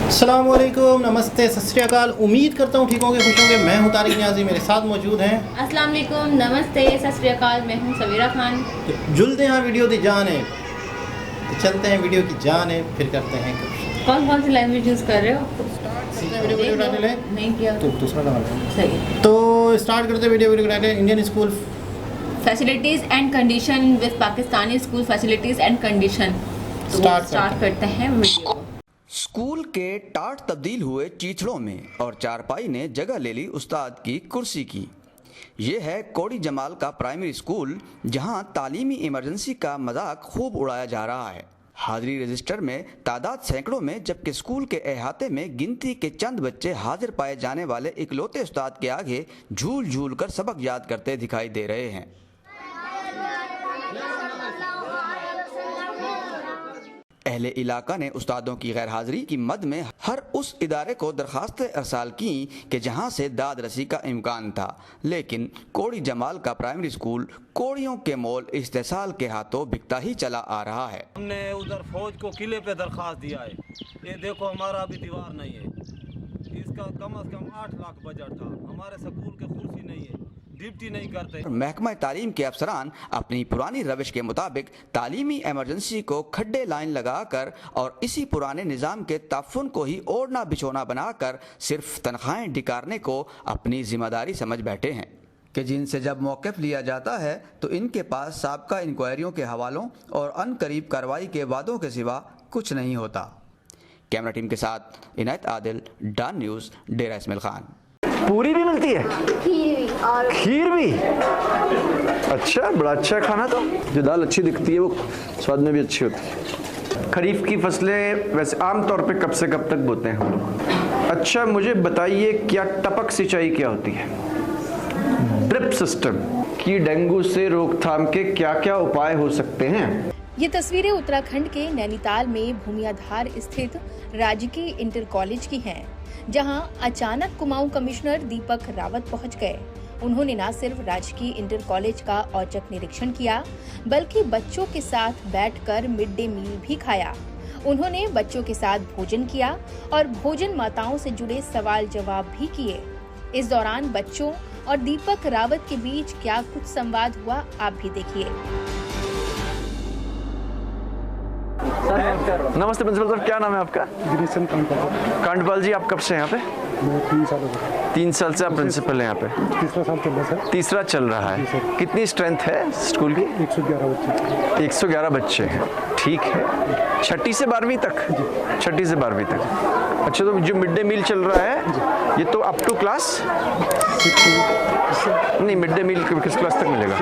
अस्सलाम वालेकुम, नमस्ते, सत श्री अकाल। उम्मीद करता हूँ ठीक होंगे, खुश होंगे। मैं हूँ तारिक नियाज़ी, मेरे साथ मौजूद हैं। अस्सलाम वालेकुम, नमस्ते, सत श्री अकाल। मैं हूँ सवीरा खान। तो जुलते हैं वीडियो की जान है, तो चलते हैं वीडियो की जान है, फिर करते हैं कुछ। कौन कौन सी लैंग्वेज यूज़ कर रहे हो? वीडियो बनाने ले नहीं किया तो दूसरा लगा सही। तो स्टार्ट करते वीडियो बनाने। Indian school facilities and condition with Pakistani school facilities and condition. Start करते हैं वीडियो। स्कूल के टाट तब्दील हुए चीथड़ों में और चारपाई ने जगह ले ली उस्ताद की कुर्सी की। ये है कोड़ी जमाल का प्राइमरी स्कूल, जहां तालीमी इमरजेंसी का मजाक खूब उड़ाया जा रहा है। हाजिरी रजिस्टर में तादाद सैकड़ों में, जबकि स्कूल के अहाते में गिनती के चंद बच्चे हाजिर पाए जाने वाले इकलौते उस्ताद के आगे झूल झूल कर सबक याद करते दिखाई दे रहे हैं। अहले इलाका ने उस्तादों की गैर हाजिरी की मद में हर उस इदारे को दरखास्त अरसाल की कि जहां से दाद रसी का इम्कान था, लेकिन कोड़ी जमाल का प्राइमरी स्कूल कोड़ियों के मोल इस्तेसाल के हाथों बिकता ही चला आ रहा है। हमने उधर फौज को किले पे दरखास्त दिया है, ये देखो हमारा अभी दीवार नहीं है, इसका कम से कम 8 लाख बजट था। हमारे स्कूल के कुर्सी नहीं है, ड्यूटी नहीं करते। महकमा तालीम के अफसरान अपनी पुरानी रविश के मुताबिक तालीमी इमरजेंसी को खड्डे लाइन लगाकर और इसी पुराने निज़ाम के ताफुन को ही ओढ़ना बिछोना बनाकर सिर्फ तनख्वाहें डिकारने को अपनी जिम्मेदारी समझ बैठे हैं कि जिनसे जब मौक़िफ़ लिया जाता है तो इनके पास साबका इंक्वायरियों के हवालों और अनकरीब कार्रवाई के वादों के सिवा कुछ नहीं होता। कैमरा टीम के साथ इनायत आदिल, डॉन न्यूज़, डेरा इस्माइल खान। पूरी भी मिलती है, खीर भी। अच्छा, बड़ा अच्छा खाना। तो जो दाल अच्छी दिखती है वो स्वाद में भी अच्छी होती है। खरीफ की फसलें वैसे आमतौर पे कब से कब तक बोते हैं हम लोग? अच्छा, मुझे बताइए क्या टपक सिंचाई क्या होती है? ड्रिप सिस्टम की डेंगू से रोकथाम के क्या क्या उपाय हो सकते हैं? ये तस्वीरें उत्तराखंड के नैनीताल में भूमियाधार स्थित राजकीय इंटर कॉलेज की हैं, जहां अचानक कुमाऊं कमिश्नर दीपक रावत पहुंच गए। उन्होंने न सिर्फ राजकीय इंटर कॉलेज का औचक निरीक्षण किया, बल्कि बच्चों के साथ बैठकर मिड डे मील भी खाया। उन्होंने बच्चों के साथ भोजन किया और भोजन माताओं से जुड़े सवाल जवाब भी किए। इस दौरान बच्चों और दीपक रावत के बीच क्या कुछ संवाद हुआ, आप भी देखिए। नमस्ते प्रिंसिपल साहब, क्या नाम है आपका? गिरीशन कांडपाल जी, आप कब से यहाँ पे? 3 साल हो गए। 3 साल से आप प्रिंसिपल हैं यहाँ पे? तीसरा साल चल रहा है। तीसरा चल रहा है। कितनी स्ट्रेंथ है स्कूल की? 111 बच्चे। 111 बच्चे हैं, ठीक है। छठी से 12वीं तक? छठी से 12वीं तक। अच्छा, तो जो मिड डे मील चल रहा है ये तो अप टू क्लास? नहीं, मिड डे मील किस क्लास तक मिलेगा?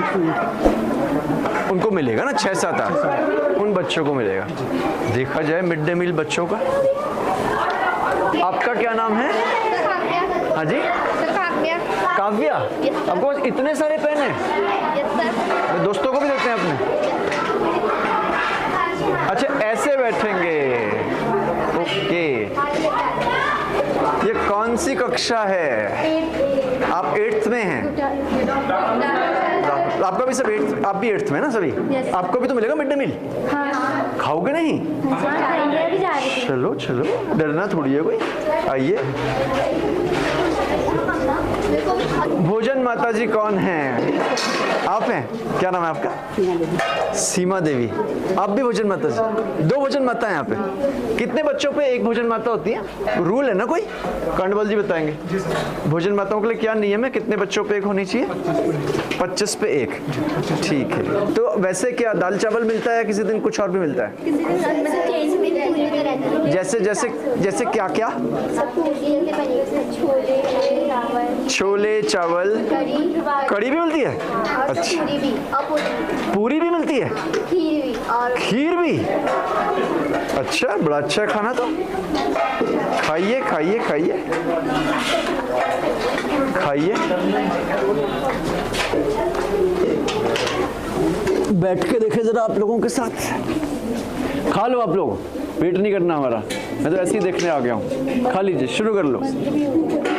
उनको मिलेगा ना 6, 7, 8, उन बच्चों को मिलेगा। देखा जाए मिड डे मील बच्चों का। आपका क्या नाम है? हाँ जी, काव्या। आपको इतने सारे पेन हैं? दोस्तों को भी देते हैं अपने? अच्छा, ऐसे बैठेंगे, ओके। ये कौन सी कक्षा है? आप 8th में हैं? आपका भी सब 8th, आप भी 8th में ना सभी? आपको भी तो मिलेगा मिड डे मील? खाओगे नहीं? चलो चलो, डरना थोड़ी है कोई। आइए। भोजन माता जी कौन है? आप हैं? क्या नाम है आपका? सीमा देवी। आप भी भोजन माता जी? 2 भोजन माता है यहाँ पे। कितने बच्चों पे 1 भोजन माता होती है? रूल है ना कोई? कांडवाल जी बताएंगे। भोजन माताओं के लिए क्या नियम है, कितने बच्चों पे 1 होनी चाहिए? 25 पे 1, ठीक है। तो वैसे क्या दाल चावल मिलता है, किसी दिन कुछ और भी मिलता है? जैसे जैसे जैसे क्या क्या? छोले चावल, कड़ी भी मिलती है? अच्छा, पूरी भी मिलती है, खीर भी। अच्छा, बड़ा अच्छा खाना। तो खाइए खाइए खाइए खाइए। बैठ के देखे जरा आप लोगों के साथ। खा लो आप लोग, वेट नहीं करना हमारा, मैं तो ऐसे ही देखने आ गया हूँ। खा लीजिए, शुरू कर लो।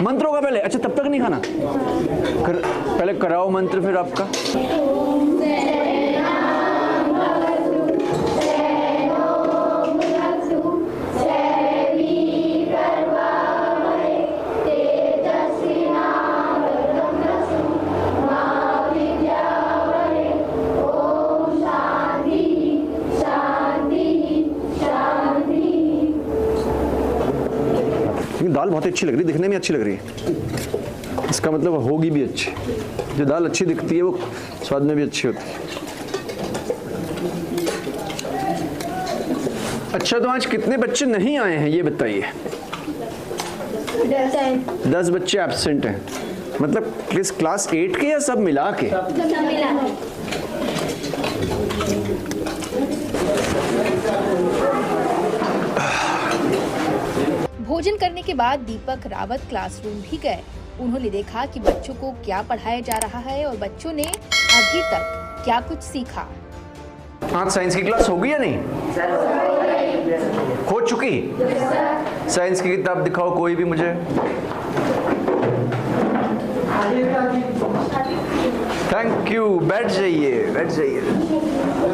मंत्रों का पहले? अच्छा, तब तक नहीं खाना? पहले कराओ मंत्र, फिर आपका। लेकिन दाल बहुत अच्छी लग रही है, दिखने में अच्छी लग रही है, इसका मतलब होगी भी अच्छी। जो दाल अच्छी दिखती है वो स्वाद में भी अच्छी होती है। अच्छा, तो आज कितने बच्चे नहीं आए हैं ये बताइए? 10 बच्चे एब्सेंट हैं। मतलब क्लास 8 के या सब मिला के? भोजन करने के बाद दीपक रावत क्लासरूम भी गए। उन्होंने देखा कि बच्चों को क्या पढ़ाया जा रहा है और बच्चों ने अभी तक क्या कुछ सीखा। आज साइंस की क्लास होगी या नहीं? हो चुकी? साइंस की किताब दिखाओ कोई भी मुझे। थैंक यू, बैठ जाइए बैठ जाइए।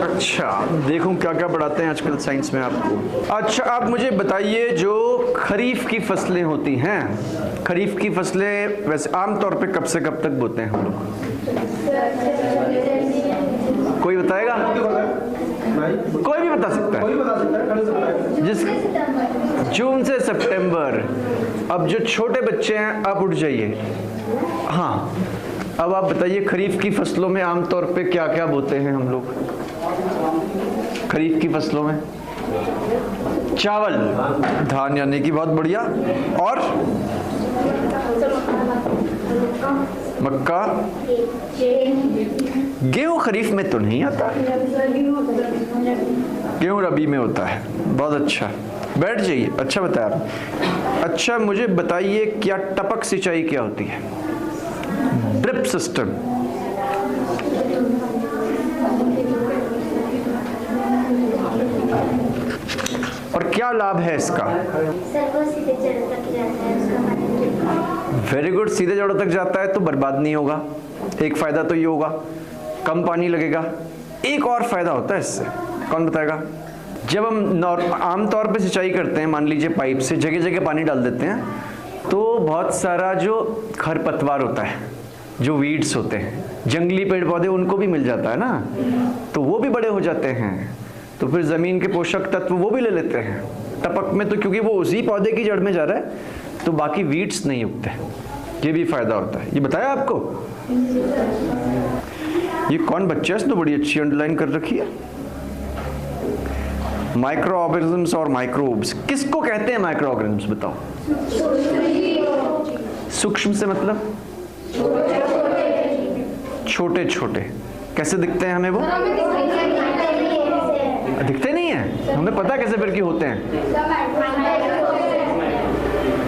अच्छा, देखूं क्या क्या पढ़ाते हैं आजकल साइंस में आपको। अच्छा, आप मुझे बताइए, जो खरीफ की फसलें होती हैं, खरीफ की फसलें वैसे आमतौर पे कब से कब तक बोते हैं हम लोग? कोई बताएगा? कोई भी बता सकता है। जिस जून से सितंबर। अब जो छोटे बच्चे हैं आप उठ जाइए। हाँ, अब आप बताइए खरीफ की फसलों में आमतौर पे क्या क्या बोते हैं हम लोग? खरीफ की फसलों में चावल, धान, यानी कि बहुत बढ़िया। और मक्का, गेहूं खरीफ में तो नहीं आता, गेहूं रबी में होता है। बहुत अच्छा, बैठ जाइए। अच्छा बताया आप। अच्छा, मुझे बताइए क्या टपक सिंचाई क्या होती है? Drip system. और क्या लाभ है इसका? वेरी गुड, सीधे जड़ों तक जाता है तो बर्बाद नहीं होगा। एक फायदा तो ये होगा, कम पानी लगेगा। एक और फायदा होता है इससे, कौन बताएगा? जब हम आमतौर पे सिंचाई करते हैं, मान लीजिए पाइप से जगह जगह पानी डाल देते हैं, तो बहुत सारा जो खरपतवार होता है, जो वीड्स होते हैं, जंगली पेड़ पौधे, उनको भी मिल जाता है ना, तो वो भी बड़े हो जाते हैं। तो फिर ज़मीन के पोषक तत्व वो भी ले लेते हैं टपक में, तो क्योंकि वो उसी पौधे की जड़ में जा रहा है तो बाकी वीड्स नहीं उगते। ये भी फायदा होता है। ये बताया आपको? ये कौन बच्चा है, तो बड़ी अच्छी अंडरलाइन कर रखी है। माइक्रो ऑर्गेनिजम्स और माइक्रोब्स किसको कहते हैं? माइक्रो ऑर्गेनिजम्स बताओ। सूक्ष्म से मतलब छोटे छोटे। कैसे दिखते हैं हमें वो? दिखते नहीं है, हमें पता कैसे फिर की होते हैं।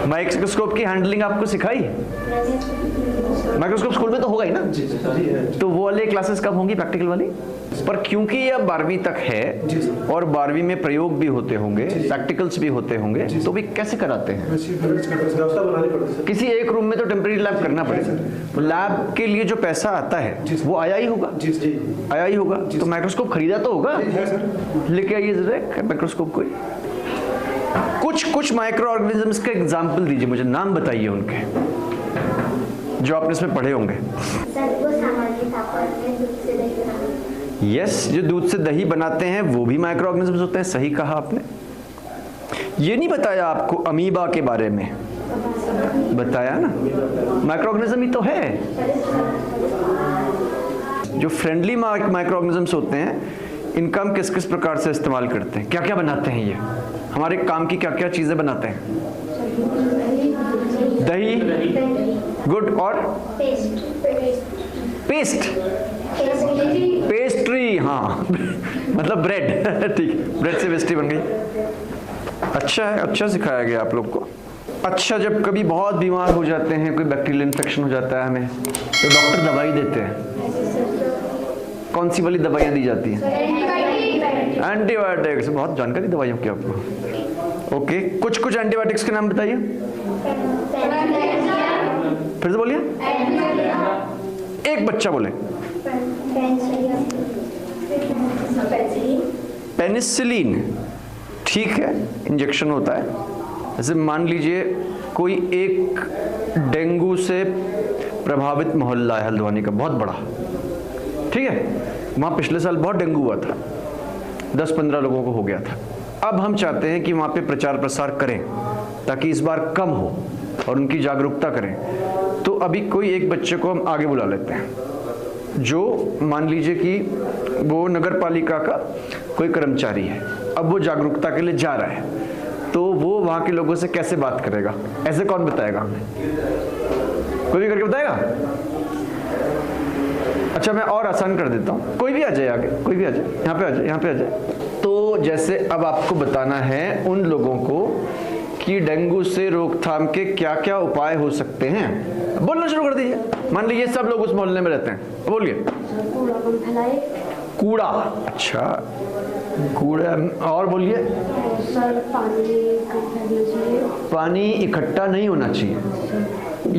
माइक्रोस्कोप की हैंडलिंग आपको सिखाई? माइक्रोस्कोप स्कूल में तो होगा ही ना। तो वो वाली क्लासेस कब होंगी, प्रैक्टिकल वाली? पर क्योंकि ये 12वीं तक है और 12वीं में प्रयोग भी होते होंगे, प्रैक्टिकल्स भी होते होंगे, तो भी कैसे कराते हैं? किसी एक रूम में तो टेम्परेरी लैब करना पड़ेगा। तो लैब के लिए जो पैसा आता है वो आया ही होगा, आया ही होगा। तो माइक्रोस्कोप खरीदा तो होगा, लेके आइए जरा माइक्रोस्कोप कोई। कुछ माइक्रो ऑर्गेनिजम्स के एग्जाम्पल दीजिए मुझे, नाम बताइए उनके जो आपने इसमें पढ़े होंगे। यस, जो दूध से दही बनाते हैं वो भी माइक्रो ऑर्गेनिजम्स होते हैं। सही कहा आपने। ये नहीं बताया आपको अमीबा के बारे में? बताया ना, माइक्रो ऑर्गेनिज्म ही तो है। जो फ्रेंडली माइक्रो ऑर्गेनिजम्स होते हैं, इनका हम किस किस प्रकार से इस्तेमाल करते हैं, क्या क्या बनाते हैं, ये हमारे काम की क्या क्या चीजें बनाते हैं? दही, गुड, और पेस्ट, पेस्ट्री, हाँ मतलब ब्रेड। ठीक, ब्रेड से पेस्ट्री बन गई। अच्छा है, अच्छा सिखाया गया आप लोग को। अच्छा, जब कभी बहुत बीमार हो जाते हैं, कोई बैक्टीरियल इन्फेक्शन हो जाता है हमें, तो डॉक्टर दवाई देते हैं। कौन सी वाली दवाइयाँ दी जाती हैं? एंटीबायोटिक्स। बहुत जानकारी दवाइयों की आपको। ओके, कुछ एंटीबायोटिक्स के नाम बताइए, फिर से बोलिए। एक बच्चा बोले। पेनिसिलिन, ठीक है, इंजेक्शन होता है। जैसे मान लीजिए कोई एक डेंगू से प्रभावित मोहल्ला है हल्द्वानी का, बहुत बड़ा, ठीक है, वहाँ पिछले साल बहुत डेंगू हुआ था, 10-15 लोगों को हो गया था। अब हम चाहते हैं कि वहाँ पे प्रचार प्रसार करें ताकि इस बार कम हो और उनकी जागरूकता करें। तो अभी कोई एक बच्चे को हम आगे बुला लेते हैं, जो मान लीजिए कि वो नगर पालिका का कोई कर्मचारी है, अब वो जागरूकता के लिए जा रहा है, तो वो वहाँ के लोगों से कैसे बात करेगा, ऐसे कौन बताएगा हमें? कोई भी करके बताएगा? अच्छा, मैं और आसान कर देता हूँ, कोई भी आ जाए आगे, कोई भी आ जाए, यहाँ पे आ जाए, यहाँ पे आ जाए। तो जैसे अब आपको बताना है उन लोगों को कि डेंगू से रोकथाम के क्या क्या उपाय हो सकते हैं। बोलना शुरू कर दीजिए। मान लीजिए सब लोग उस मोहल्ले में रहते हैं, बोलिए। कूड़ा कम फैलाए। कूड़ा, अच्छा कूड़ा, और बोलिए। सर पानी इकट्ठा नहीं चाहिए। पानी इकट्ठा नहीं होना चाहिए,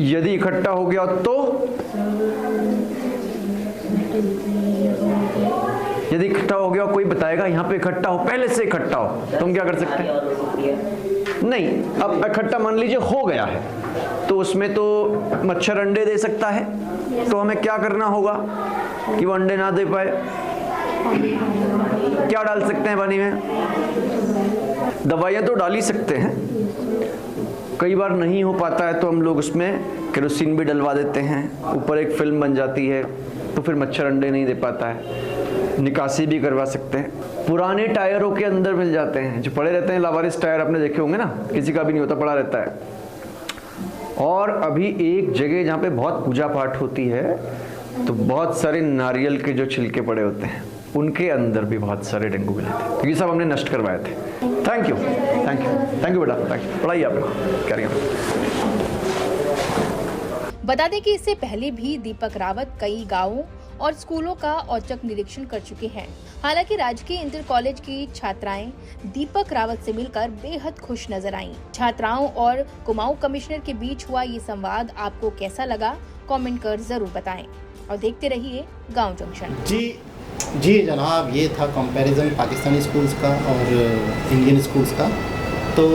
यदि इकट्ठा हो गया तो यदि इकट्ठा हो गया, कोई बताएगा यहाँ पे इकट्ठा हो, पहले से इकट्ठा हो, तुम क्या कर सकते हैं? नहीं, अब इकट्ठा मान लीजिए हो गया है, तो उसमें तो मच्छर अंडे दे सकता है, तो हमें क्या करना होगा कि वो अंडे ना दे पाए? क्या डाल सकते हैं पानी में? दवाइयाँ तो डाल ही सकते हैं, कई बार नहीं हो पाता है तो हम लोग उसमें केरोसिन भी डलवा देते हैं, ऊपर एक फिल्म बन जाती है, तो फिर मच्छर अंडे नहीं दे पाता है। निकासी भी करवा सकते हैं। पुराने टायरों के अंदर मिल जाते हैं, जो पड़े रहते हैं, लावारिस टायर आपने देखे होंगे ना, किसी का भी नहीं होता, पड़ा रहता है। और अभी एक जगह जहाँ पे बहुत पूजा पाठ होती है, तो बहुत सारे नारियल के जो छिलके पड़े होते हैं, उनके अंदर भी बहुत सारे डेंगू मिले थे, तो ये सब हमने नष्ट करवाए थे। Thank you, thank you, thank you बेटा, थैंक यू। पढ़ाइए आप, क्या बता दें कि इससे पहले भी दीपक रावत कई गांवों और स्कूलों का औचक निरीक्षण कर चुके हैं। हालांकि राजकीय इंटर कॉलेज की छात्राएं दीपक रावत से मिलकर बेहद खुश नजर आईं। छात्राओं और कुमाऊं कमिश्नर के बीच हुआ ये संवाद आपको कैसा लगा, कमेंट कर जरूर बताएं और देखते रहिए गांव जंक्शन। जी जनाब, ये था कंपैरिजन पाकिस्तानी स्कूल्स का और इंडियन स्कूल्स का। तो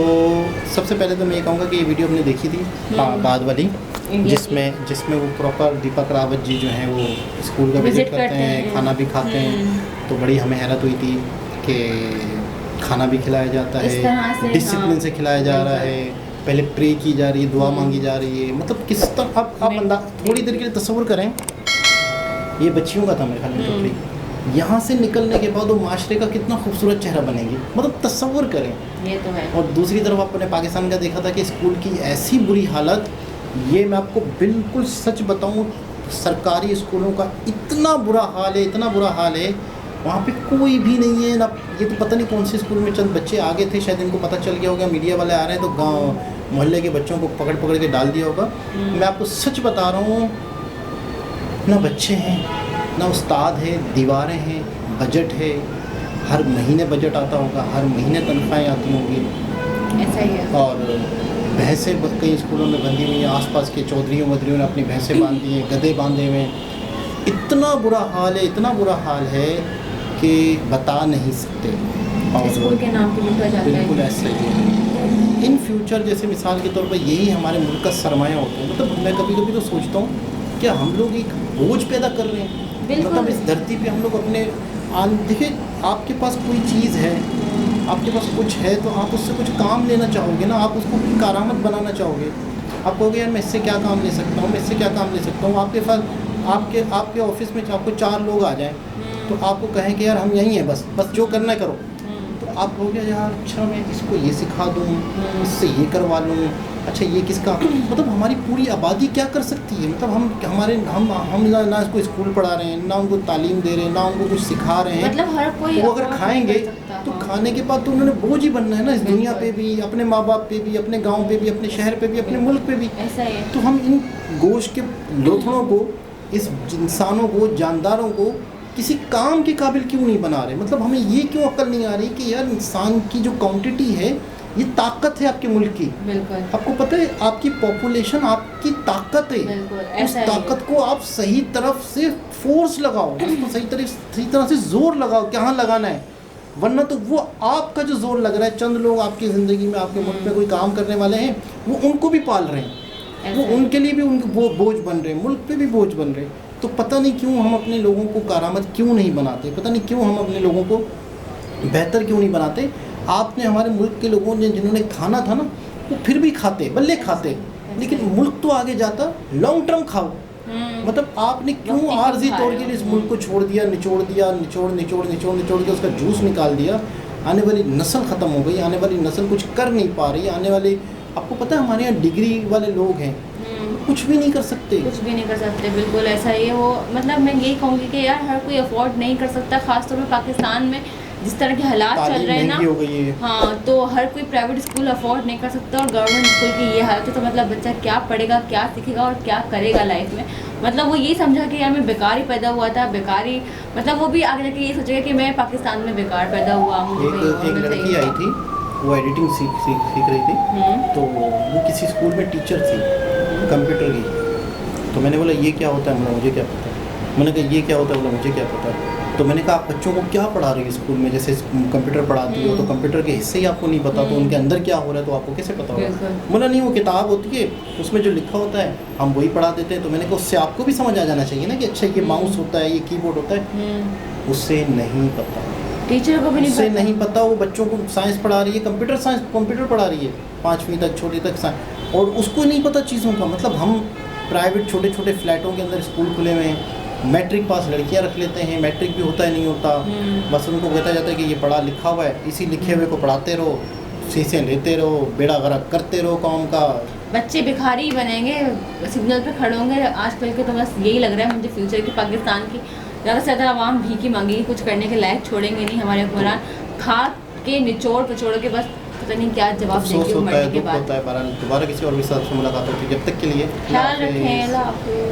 सबसे पहले तो मैं ये कहूँगा कि ये वीडियो हमने देखी थी बाद वाली, जिसमें वो प्रॉपर दीपक रावत जी जो हैं वो स्कूल का विजिट करते हैं, खाना भी खाते हैं। तो बड़ी हमें हैरत हुई थी कि खाना भी खिलाया जाता है, डिसिप्लिन से खिलाया जा रहा है, पहले प्रे की जा रही है, दुआ मांगी जा रही है। मतलब किस तरह अब बंदा थोड़ी देर के लिए तस्वुर करें, ये बच्चियों का था मेरे ख्याल में टोटली, यहाँ से निकलने के बाद वो माशरे का कितना खूबसूरत चेहरा बनेंगे, मतलब तस्वुर करें। ये तो है। और दूसरी तरफ आपने पाकिस्तान का देखा था कि स्कूल की ऐसी बुरी हालत, ये मैं आपको बिल्कुल सच बताऊं, सरकारी स्कूलों का इतना बुरा हाल है, इतना बुरा हाल है, वहाँ पे कोई भी नहीं है ना। ये तो पता नहीं कौन से स्कूल में चंद बच्चे आगे थे, शायद इनको पता चल गया होगा, मीडिया वाले आ रहे हैं तो गाँव मोहल्ले के बच्चों को पकड़ के डाल दिया होगा। मैं आपको सच बता रहा हूँ, ना बच्चे हैं, ना उस्ताद है, दीवारें हैं, बजट है, हर महीने बजट आता होगा, हर महीने तनख्वाहें आती होंगी, ऐसा ही है। और भैंसें कई स्कूलों में बंधी हुई हैं, आसपास के चौधरियों वधरियों ने अपनी भैंसें बांधी हैं, गधे बांधे हुए हैं। इतना बुरा हाल है, इतना बुरा हाल है कि बता नहीं सकते। और स्कूल के नाम पे लूटा जाता है। बिल्कुल ऐसे ही इन फ्यूचर, जैसे मिसाल के तौर पर यही हमारे मुल्क का सरमाया होता है। मतलब मैं कभी कभी तो सोचता हूँ क्या हम लोग एक बोझ पैदा कर रहे हैं, मतलब इस धरती पे हम लोग अपने देखिए, आपके पास कोई चीज़ है, आपके पास कुछ है, तो आप उससे कुछ काम लेना चाहोगे ना, आप उसको करामत बनाना चाहोगे। आप कहोगे यार मैं इससे क्या काम ले सकता हूँ, मैं इससे क्या काम ले सकता हूँ। आपके पास आपके ऑफिस में आपको 4 लोग आ जाएं, तो आपको कहें कि यार हम यहीं हैं, बस जो करना है करो, तो आप कहोगे यार अच्छा मैं इसको ये सिखा दूँ, इससे ये करवा लूँ, अच्छा ये किसका, मतलब हमारी पूरी आबादी क्या कर सकती है। मतलब हम ना इसको स्कूल पढ़ा रहे हैं, ना उनको तालीम दे रहे हैं, ना उनको कुछ सिखा रहे हैं। मतलब हर कोई वो अगर खाएंगे तो खाने के बाद तो उन्होंने बोझ ही बनना है ना, इस दुनिया पे भी, अपने माँ बाप पे भी, अपने गांव पे भी, अपने शहर पे भी, अपने मुल्क पे भी। ऐसा है। तो हम इन गोश्त के लोथड़ों को, इस इंसानों को, जानदारों को किसी काम के काबिल क्यों नहीं बना रहे। मतलब हमें ये क्यों अक्ल नहीं आ रही कि यार इंसान की जो क्वांटिटी है ये ताकत है आपके मुल्क की। बिल्कुल। आपको पता है आपकी पॉपुलेशन आपकी ताकत है। उस ताकत को आप सही तरफ से फोर्स लगाओ, उसको सही तरह से जोर लगाओ, कहाँ लगाना है, वरना तो वो आपका जो जोर लग रहा है, चंद लोग आपकी ज़िंदगी में आपके मुल्क में कोई काम करने वाले हैं, वो उनको भी पाल रहे हैं, वो उनके लिए भी वो बोझ बन रहे हैं, मुल्क पे भी बोझ बन रहे हैं। तो पता नहीं क्यों हम अपने लोगों को कारामद क्यों नहीं बनाते, पता नहीं क्यों हम अपने लोगों को बेहतर क्यों नहीं बनाते। आपने हमारे मुल्क के लोगों ने जिन्होंने खाना था ना, वो फिर भी खाते, बल्ले खाते, लेकिन मुल्क तो आगे जाता। लॉन्ग टर्म खाओ, मतलब आपने क्यों आर्जी तौर के लिए इस मुल्क को छोड़ दिया, निचोड़ के उसका जूस निकाल दिया। आने वाली नस्ल ख़त्म हो गई, आने वाली नस्ल कुछ कर नहीं पा रही। आने वाले, आपको पता है हमारे यहाँ डिग्री वाले लोग हैं, कुछ भी नहीं कर सकते, बिल्कुल ऐसा ही है वो। मतलब मैं यही कहूँगी कि यार हर कोई अफोर्ड नहीं कर सकता, खासतौर पर पाकिस्तान में जिस तरह के हालात चल रहे हैं ना, हो गई है। हाँ, तो हर कोई प्राइवेट स्कूल अफोर्ड नहीं कर सकता और गवर्नमेंट स्कूल की ये हालत है, तो मतलब बच्चा क्या पढ़ेगा, क्या सीखेगा और क्या करेगा लाइफ में। मतलब वो ये समझा कि यार मैं बेकार ही पैदा हुआ था, बेकार ही, मतलब वो भी आगे जाके ये सोचेगा कि मैं पाकिस्तान में बेकार पैदा हुआ हूँ। एक लड़की आई थी, वो एडिटिंग सीख रही थी, तो वो किसी स्कूल में टीचर थी कंप्यूटर की। तो मैंने बोला ये क्या होता है, मुझे क्या पता। मैंने कहा ये क्या होता है, बोला मुझे क्या पता। तो मैंने कहा आप बच्चों को क्या पढ़ा रही है स्कूल में, जैसे कंप्यूटर पढ़ाती हो तो कंप्यूटर के हिस्से ही आपको नहीं पता, तो उनके अंदर क्या हो रहा है तो आपको कैसे पता होगा। बोला नहीं, वो किताब होती है, उसमें जो लिखा होता है हम वही पढ़ा देते हैं। तो मैंने कहा उससे आपको भी समझ आ जाना चाहिए ना कि अच्छा ये माउस होता है, ये कीबोर्ड होता है। उससे नहीं पता, टीचर को भी नहीं पता। वो बच्चों को साइंस पढ़ा रही है, कंप्यूटर पढ़ा रही है 5वीं तक, छोटी तक साइंस, और उसको नहीं पता चीज़ों का। मतलब हम प्राइवेट छोटे छोटे फ्लैटों के अंदर स्कूल खुले हुए हैं, मैट्रिक पास लड़कियां रख लेते हैं, मैट्रिक भी होता है नहीं होता, बस उनको कहता जाता है कि ये पढ़ा लिखा हुआ है, इसी लिखे हुए को पढ़ाते रहो, शीशें लेते रहो, बेड़ा गर्क करते रहो कौम का। बच्चे भिखारी ही बनेंगे, सिग्नल पे खड़े होंगे आजकल के। तो बस यही लग रहा है मुझे फ्यूचर की पाकिस्तान की ज़्यादा से ज़्यादा आवाम भीख ही मांगेगी, कुछ करने के लायक छोड़ेंगे नहीं हमारे हुक्मरान। खा के निचोड़ पचोड़ के बस पता नहीं क्या जवाब देंगे मरने के बाद। दोबारा किसी और भी साथ से मुलाकात होती है, जब तक के लिए ख्याल रखें, अल्लाह हाफ़िज़।